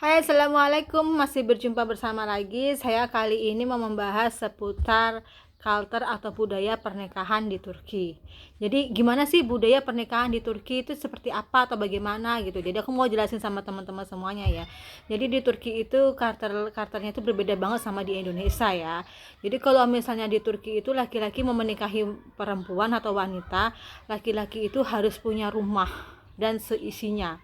Hai, assalamualaikum. Masih berjumpa bersama lagi. Saya kali ini mau membahas seputar culture atau budaya pernikahan di Turki. Jadi gimana sih budaya pernikahan di Turki itu seperti apa atau bagaimana gitu. Jadi aku mau jelasin sama teman-teman semuanya ya. Jadi di Turki itu karakternya itu berbeda banget sama di Indonesia ya. Jadi kalau misalnya di Turki itu laki-laki mau menikahi perempuan atau wanita, laki-laki itu harus punya rumah dan seisinya,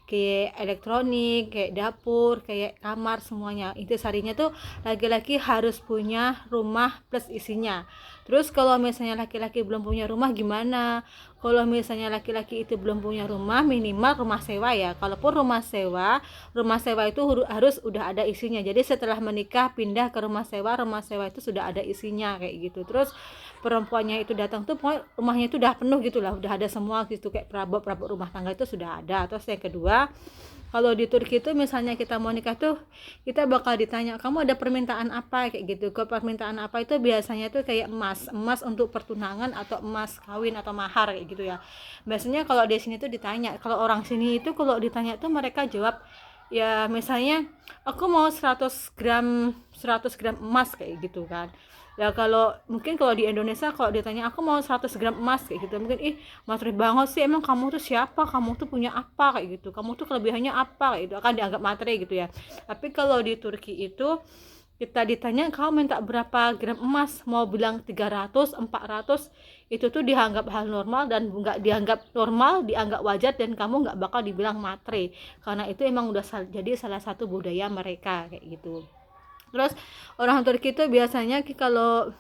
kayak elektronik, kayak dapur, kayak kamar, semuanya. Intisarinya tuh laki-laki harus punya rumah plus isinya. Terus kalau misalnya laki-laki belum punya rumah gimana? Kalau misalnya laki-laki itu belum punya rumah, minimal rumah sewa ya. Kalaupun rumah sewa itu harus udah ada isinya. Jadi setelah menikah pindah ke rumah sewa itu sudah ada isinya kayak gitu. Terus perempuannya itu datang tuh pokoknya rumahnya itu udah penuh gitu lah, udah ada semua gitu, kayak perabot rumah tangga itu sudah ada. Terus yang kedua, kalau di Turki itu misalnya kita mau nikah tuh kita bakal ditanya kamu ada permintaan apa kayak gitu. Ke permintaan apa itu biasanya tuh kayak emas untuk pertunangan atau emas kawin atau mahar kayak gitu ya. Biasanya kalau di sini tuh ditanya, kalau orang sini itu kalau ditanya tuh mereka jawab ya misalnya aku mau 100 gram emas kayak gitu kan. Ya kalau mungkin kalau di Indonesia kalau ditanya aku mau 100 gram emas kayak gitu, mungkin materi banget sih, emang kamu tuh siapa, kamu tuh punya apa kayak gitu, kamu tuh kelebihannya apa kayak gitu, akan dianggap materi gitu ya. Tapi kalau di Turki itu kita ditanya kamu minta berapa gram emas, mau bilang 300 400 itu tuh dianggap hal normal, dan nggak dianggap normal, dianggap wajar, dan kamu nggak bakal dibilang materi, karena itu emang udah jadi salah satu budaya mereka kayak gitu. Terus orang Turki itu biasanya kalau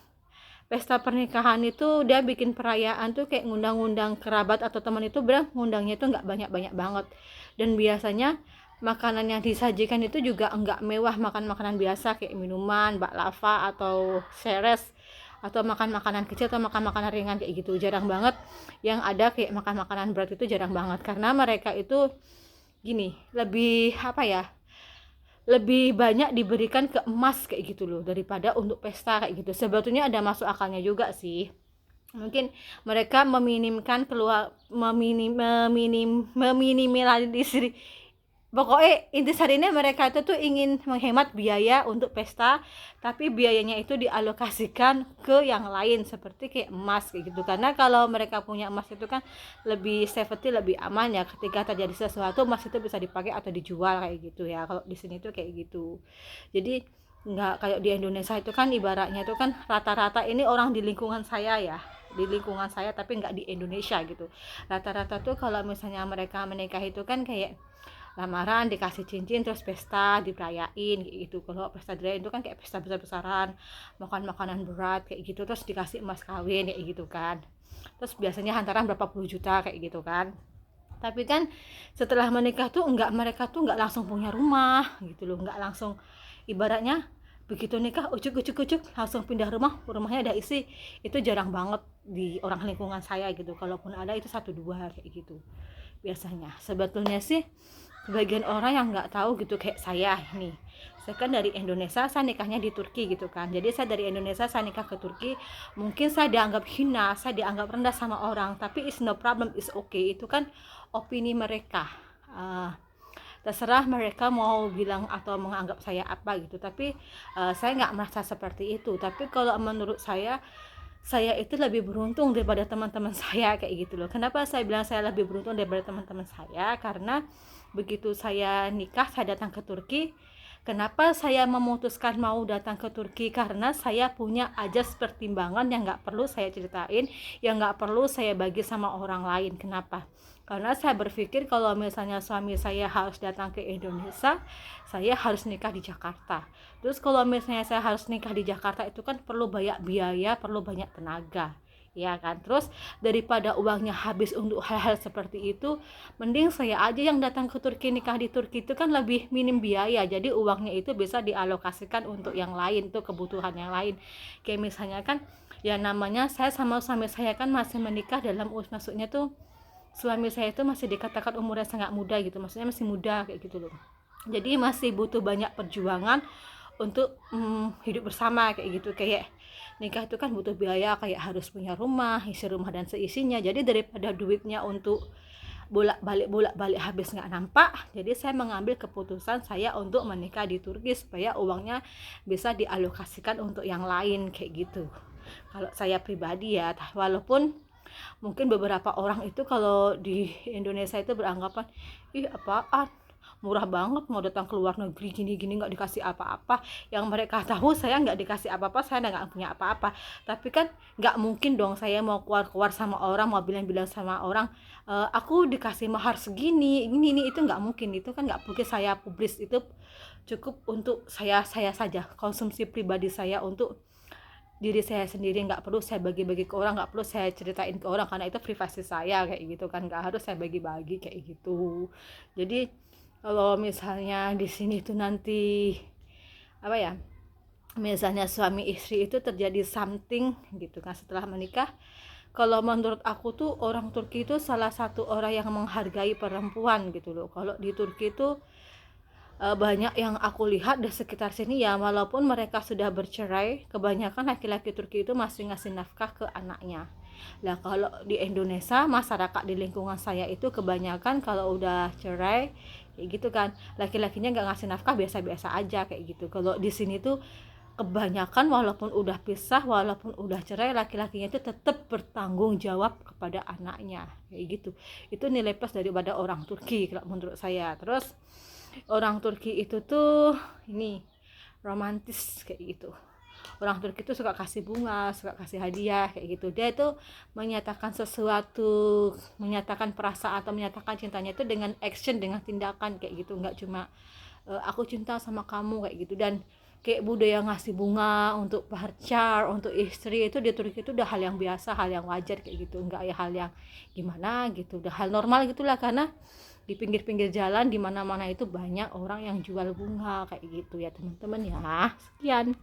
pesta pernikahan itu dia bikin perayaan tuh kayak ngundang-ngundang kerabat atau teman, itu benar ngundangnya itu nggak banyak-banyak banget. Dan biasanya makanan yang disajikan itu juga enggak mewah, makan makanan biasa kayak minuman, baklava atau seres, atau makan makanan kecil atau makan makanan ringan kayak gitu. Jarang banget yang ada kayak makan makanan berat, itu jarang banget, karena mereka itu gini, lebih apa ya, lebih banyak diberikan ke emas kayak gitu loh daripada untuk pesta kayak gitu. Sebetulnya ada masuk akalnya juga sih, mungkin mereka meminimkan keluar meminimalisir. Pokoknya intisarinya mereka itu tuh ingin menghemat biaya untuk pesta, tapi biayanya itu dialokasikan ke yang lain seperti kayak emas kayak gitu. Karena kalau mereka punya emas itu kan lebih safety, lebih aman ya, ketika terjadi sesuatu emas itu bisa dipakai atau dijual kayak gitu ya. Kalau di sini tuh kayak gitu. Jadi nggak kayak di Indonesia itu kan, ibaratnya itu kan rata-rata ini orang di lingkungan saya ya, di lingkungan saya tapi nggak di Indonesia gitu. Rata-rata tuh kalau misalnya mereka menikah itu kan kayak lamaran, dikasih cincin, terus pesta dirayain kayak gitu. Kalau pesta dirayain itu kan kayak pesta besar-besaran, makan makanan berat kayak gitu, terus dikasih emas kawin kayak gitu kan. Terus biasanya hantaran berapa puluh juta kayak gitu kan. Tapi kan setelah menikah tuh enggak, mereka tuh enggak langsung punya rumah gitu loh, enggak langsung, ibaratnya begitu nikah ujuk langsung pindah rumahnya ada isi. Itu jarang banget di orang lingkungan saya gitu. Kalaupun ada itu satu dua kayak gitu biasanya. Sebetulnya sih sebagian orang yang nggak tahu gitu, kayak saya nih, saya kan dari Indonesia, saya nikahnya di Turki gitu kan. Jadi saya dari Indonesia, saya nikah ke Turki, mungkin saya dianggap hina, saya dianggap rendah sama orang, tapi it's no problem, it's okay. Itu kan opini mereka. uh, Terserah mereka mau bilang atau menganggap saya apa gitu, tapi saya nggak merasa seperti itu. Tapi kalau menurut saya itu lebih beruntung daripada teman-teman saya kayak gitu loh. Kenapa saya bilang saya lebih beruntung daripada teman-teman saya? Karena begitu saya nikah, saya datang ke Turki. Kenapa saya memutuskan mau datang ke Turki? Karena saya punya ajas pertimbangan yang nggak perlu saya ceritain, yang nggak perlu saya bagi sama orang lain. Kenapa? Karena saya berpikir kalau misalnya suami saya harus datang ke Indonesia, saya harus nikah di Jakarta. Terus kalau misalnya saya harus nikah di Jakarta itu kan perlu banyak biaya, perlu banyak tenaga, ya kan. Terus daripada uangnya habis untuk hal-hal seperti itu, mending saya aja yang datang ke Turki, nikah di Turki itu kan lebih minim biaya. Jadi uangnya itu bisa dialokasikan untuk yang lain, tuh kebutuhan yang lain. Kayak misalnya kan, ya namanya saya sama suami saya kan masih menikah dalam maksudnya tuh suami saya itu masih dikatakan umurnya sangat muda gitu, maksudnya masih muda kayak gitu loh. Jadi masih butuh banyak perjuangan untuk hidup bersama kayak gitu. Kayak nikah itu kan butuh biaya, kayak harus punya rumah, isi rumah dan seisinya. Jadi daripada duitnya untuk bolak-balik habis nggak nampak. Jadi saya mengambil keputusan saya untuk menikah di Turki supaya uangnya bisa dialokasikan untuk yang lain kayak gitu. Kalau saya pribadi ya, walaupun mungkin beberapa orang itu kalau di Indonesia itu beranggapan, ih apaan, murah banget mau datang ke luar negeri gini-gini nggak dikasih apa-apa. Yang mereka tahu saya nggak dikasih apa-apa, saya nggak punya apa-apa. Tapi kan nggak mungkin dong saya mau keluar-keluar sama orang, mau bilang-bilang sama orang, aku dikasih mahar segini ini itu nggak mungkin. Itu kan nggak mungkin saya publis. Itu cukup untuk saya saja, konsumsi pribadi saya untuk diri saya sendiri, nggak perlu saya bagi-bagi ke orang, nggak perlu saya ceritain ke orang karena itu privasi saya kayak gitu kan, nggak harus saya bagi-bagi kayak gitu. Jadi kalau misalnya di sini tuh nanti apa ya, misalnya suami istri itu terjadi something gitu kan setelah menikah, kalau menurut aku tuh orang Turki itu salah satu orang yang menghargai perempuan gitu loh. Kalau di Turki itu banyak yang aku lihat di sekitar sini ya, walaupun mereka sudah bercerai, kebanyakan laki-laki Turki itu masih ngasih nafkah ke anaknya. Nah kalau di Indonesia, masyarakat di lingkungan saya itu kebanyakan kalau udah cerai kayak gitu kan, laki-lakinya nggak ngasih nafkah, biasa-biasa aja kayak gitu. Kalau di sini tuh kebanyakan walaupun udah pisah, walaupun udah cerai, laki-lakinya itu tetap bertanggung jawab kepada anaknya kayak gitu. Itu nilai plus daripada orang Turki kalau menurut saya. Terus orang Turki itu tuh ini romantis kayak gitu. Orang Turki itu suka kasih bunga, suka kasih hadiah kayak gitu. Dia itu menyatakan sesuatu, menyatakan perasaan atau menyatakan cintanya itu dengan action, dengan tindakan kayak gitu. Nggak cuma aku cinta sama kamu kayak gitu. Dan kayak budaya ngasih bunga untuk pacar, untuk istri itu di Turki itu udah hal yang biasa, hal yang wajar kayak gitu. Nggak ya hal yang gimana gitu, udah hal normal gitulah. Karena di pinggir-pinggir jalan di mana-mana itu banyak orang yang jual bunga kayak gitu ya teman-teman ya. Sekian.